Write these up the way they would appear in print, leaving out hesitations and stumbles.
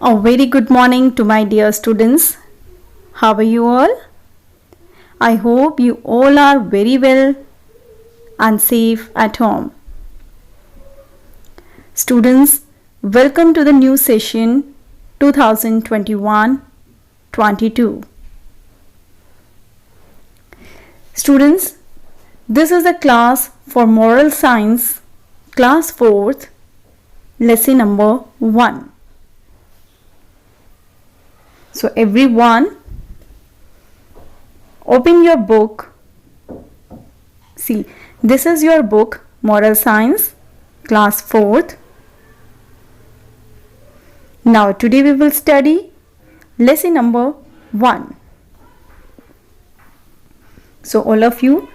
A very good morning to my dear students. How are you all? I hope you all are very well and safe at home. Students, welcome to the new session 2021-22. Students, this is the class for Moral Science, class 4th, lesson number 1. So everyone, open your book. See, this is your book, Moral Science, class 4th. Now today we will study lesson number 1. So all of you,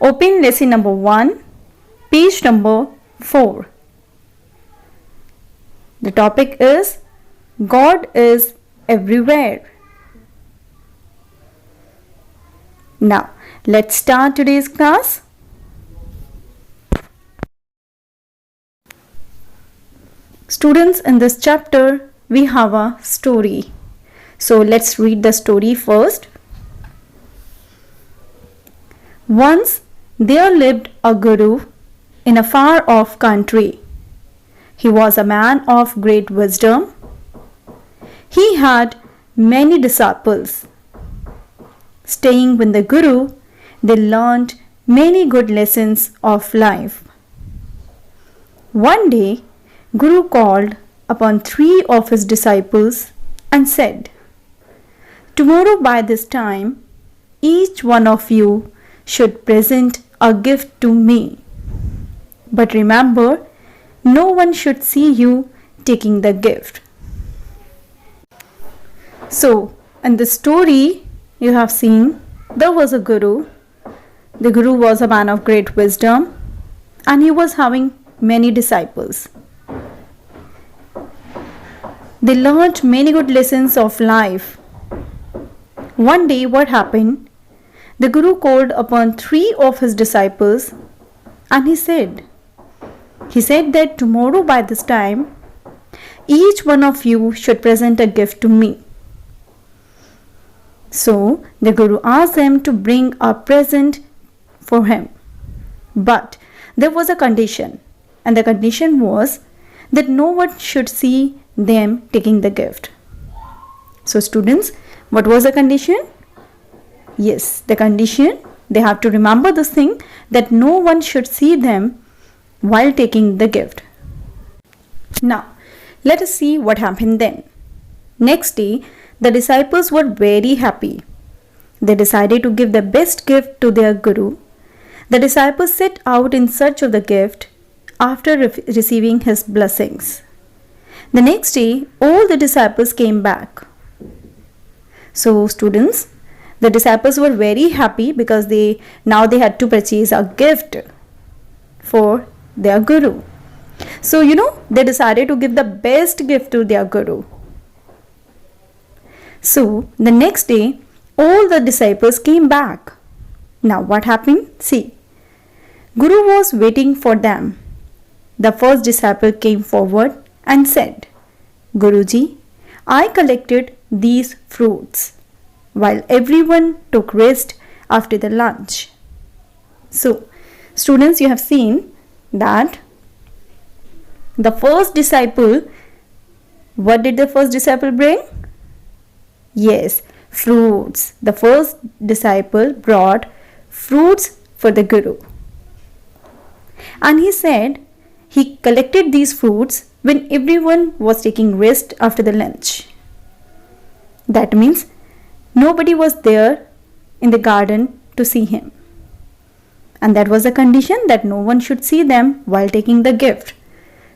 open lesson number 1, page number 4. The topic is God is everywhere. Now, let's start today's class. Students, in this chapter, we have a story. So, let's read the story first. Once there lived a guru in a far-off country. He was a man of great wisdom. He had many disciples. Staying with the Guru, they learned many good lessons of life. One day, Guru called upon 3 of his disciples and said, "Tomorrow by this time, each one of you should present a gift to me. But remember, no one should see you taking the gift." So, in the story you have seen, there was a guru. The guru was a man of great wisdom and he was having many disciples. They learned many good lessons of life. One day what happened? The guru called upon 3 of his disciples and he said that tomorrow by this time, each one of you should present a gift to me. So the Guru asked them to bring a present for him. But there was a condition, and the condition was that no one should see them taking the gift. So students, what was the condition? Yes, the condition, they have to remember this thing, that no one should see them while taking the gift. Now, let us see what happened then. Next day, the disciples were very happy. They decided to give the best gift to their Guru. The disciples set out in search of the gift after receiving his blessings. The next day, all the disciples came back. So students, the disciples were very happy because they had to purchase a gift for their Guru. So they decided to give the best gift to their Guru. So the next day, all the disciples came back. Now what happened? See, Guru was waiting for them. The first disciple came forward and said, "Guruji, I collected these fruits while everyone took rest after the lunch." So, students, you have seen that the first disciple, what did the first disciple bring? Yes, fruits. The first disciple brought fruits for the Guru. And he said he collected these fruits when everyone was taking rest after the lunch. That means nobody was there in the garden to see him. And that was the condition, that no one should see them while taking the gift.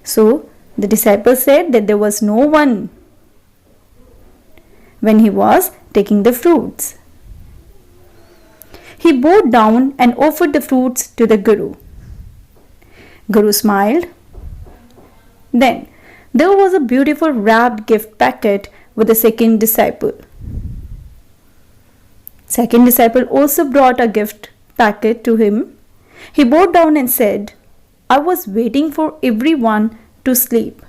So the disciples said that there was no one when he was taking the fruits. He bowed down and offered the fruits to the Guru. Guru smiled. Then there was a beautiful wrapped gift packet with the second disciple. Second disciple also brought a gift packet to him. He bowed down and said, "I was waiting for everyone to sleep."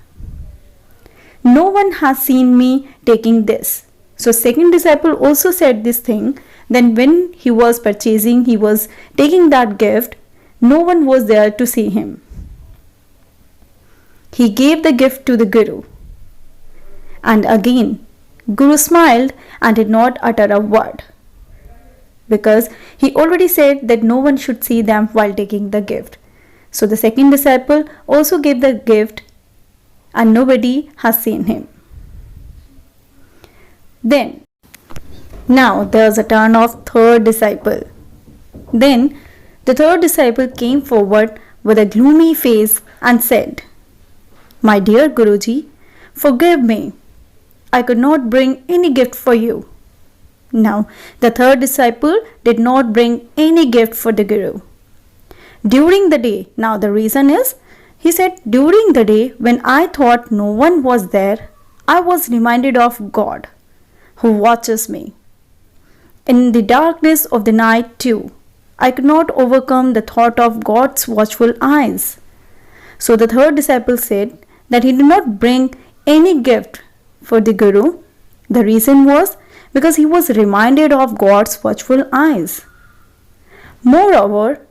no one has seen me taking this. So second disciple also said this thing. Then when he was purchasing, he was taking that gift, no one was there to see him. He gave the gift to the Guru. And again, Guru smiled and did not utter a word, because he already said that no one should see them while taking the gift. So the second disciple also gave the gift and nobody has seen him. Then, now there's a turn of third disciple. Then the third disciple came forward with a gloomy face and said, "My dear Guruji, forgive me. I could not bring any gift for you." Now, the third disciple did not bring any gift for the Guru. During the day, now the reason is, he said, during the day when I thought no one was there, I was reminded of God who watches me. In the darkness of the night too, I could not overcome the thought of God's watchful eyes. So the third disciple said that he did not bring any gift for the Guru. The reason was because he was reminded of God's watchful eyes. Moreover,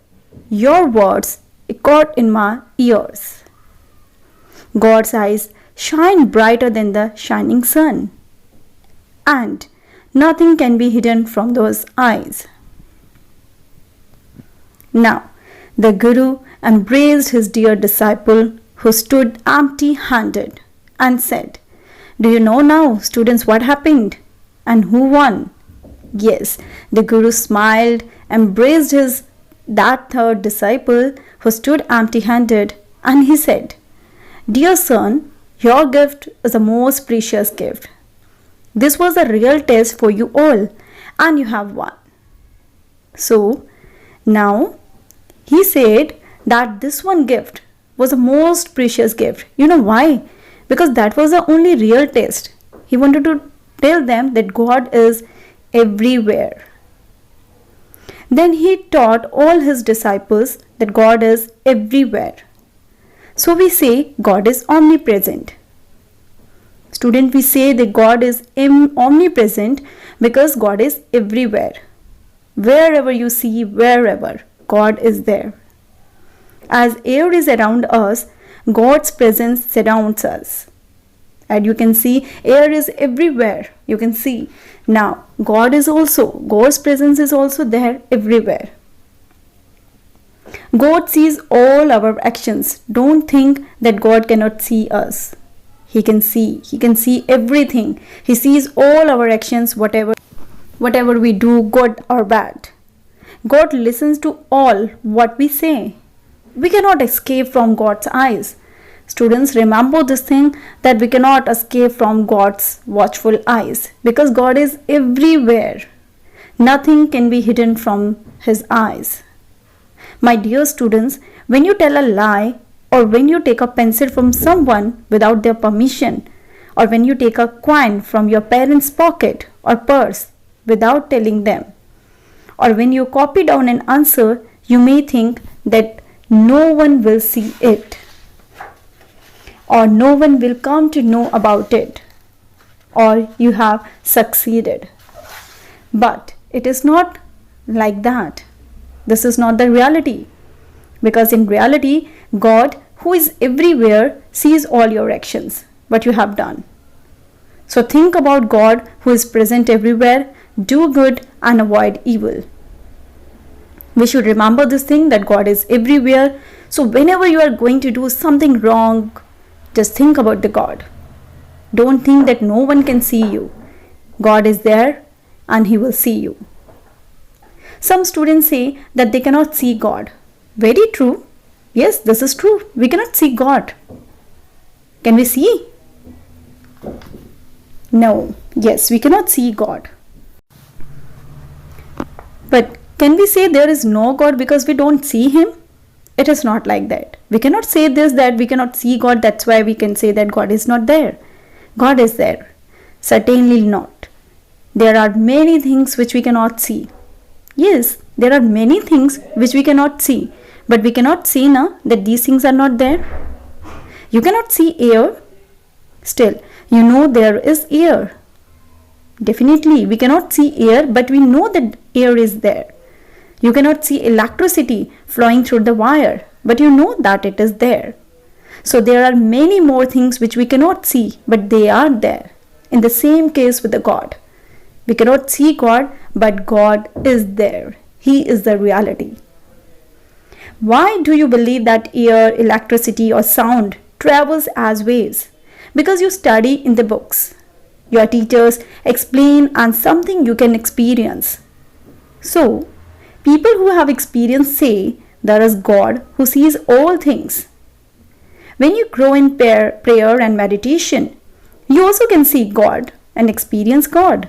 your words echoed in my ears. God's eyes shine brighter than the shining sun, and nothing can be hidden from those eyes. Now, the Guru embraced his dear disciple who stood empty-handed and said, "Do you know now, students, what happened and who won?" Yes, the Guru smiled, embraced that third disciple who stood empty-handed, and he said, "Dear son, your gift is a most precious gift. This was a real test for you all, and you have won." So, now he said that this one gift was a most precious gift. You know why? Because that was the only real test. He wanted to tell them that God is everywhere. Then he taught all his disciples that God is everywhere. So we say God is omnipresent. Student, we say that God is omnipresent because God is everywhere. Wherever you see, wherever, God is there. As air is around us, God's presence surrounds us. And you can see air is everywhere. You can see. Now, God's presence is also there everywhere. God sees all our actions. Don't think that God cannot see us. He can see. He can see everything. He sees all our actions, whatever we do, good or bad. God listens to all what we say. We cannot escape from God's eyes. Students, remember this thing, that we cannot escape from God's watchful eyes because God is everywhere. Nothing can be hidden from His eyes. My dear students, when you tell a lie, or when you take a pencil from someone without their permission, or when you take a coin from your parents' pocket or purse without telling them, or when you copy down an answer, you may think that no one will see it, or no one will come to know about it, or you have succeeded. But it is not like that. This is not the reality. Because in reality, God, who is everywhere, sees all your actions, what you have done. So think about God who is present everywhere, do good and avoid evil. We should remember this thing, that God is everywhere. So whenever you are going to do something wrong, just think about the God. Don't think that no one can see you. God is there and He will see you. Some students say that they cannot see God. Very true. Yes, this is true. We cannot see God. Can we see? No. Yes, we cannot see God. But can we say there is no God because we don't see Him? It is not like that. We cannot say this, that we cannot see God. That's why we can say that God is not there. God is there. Certainly not. There are many things which we cannot see. Yes, there are many things which we cannot see. But we cannot see now that these things are not there. You cannot see air. Still, you know there is air. Definitely, we cannot see air, but we know that air is there. You cannot see electricity flowing through the wire, but you know that it is there. So there are many more things which we cannot see, but they are there. In the same case with the God. We cannot see God, but God is there. He is the reality. Why do you believe that air, electricity, or sound travels as waves? Because you study in the books. Your teachers explain and something you can experience. So, people who have experience say there is God who sees all things. When you grow in prayer and meditation, you also can see God and experience God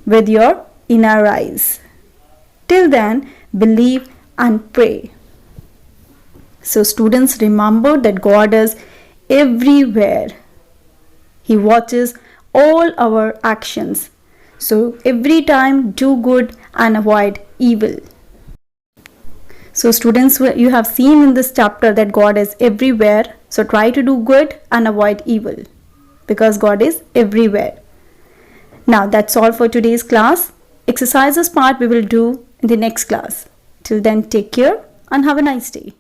with your inner eyes. Till then, believe and pray. So students, remember that God is everywhere. He watches all our actions. So every time do good and avoid evil. So students, you have seen in this chapter that God is everywhere. So try to do good and avoid evil because God is everywhere. Now that's all for today's class. Exercises part we will do in the next class. Till then, take care and have a nice day.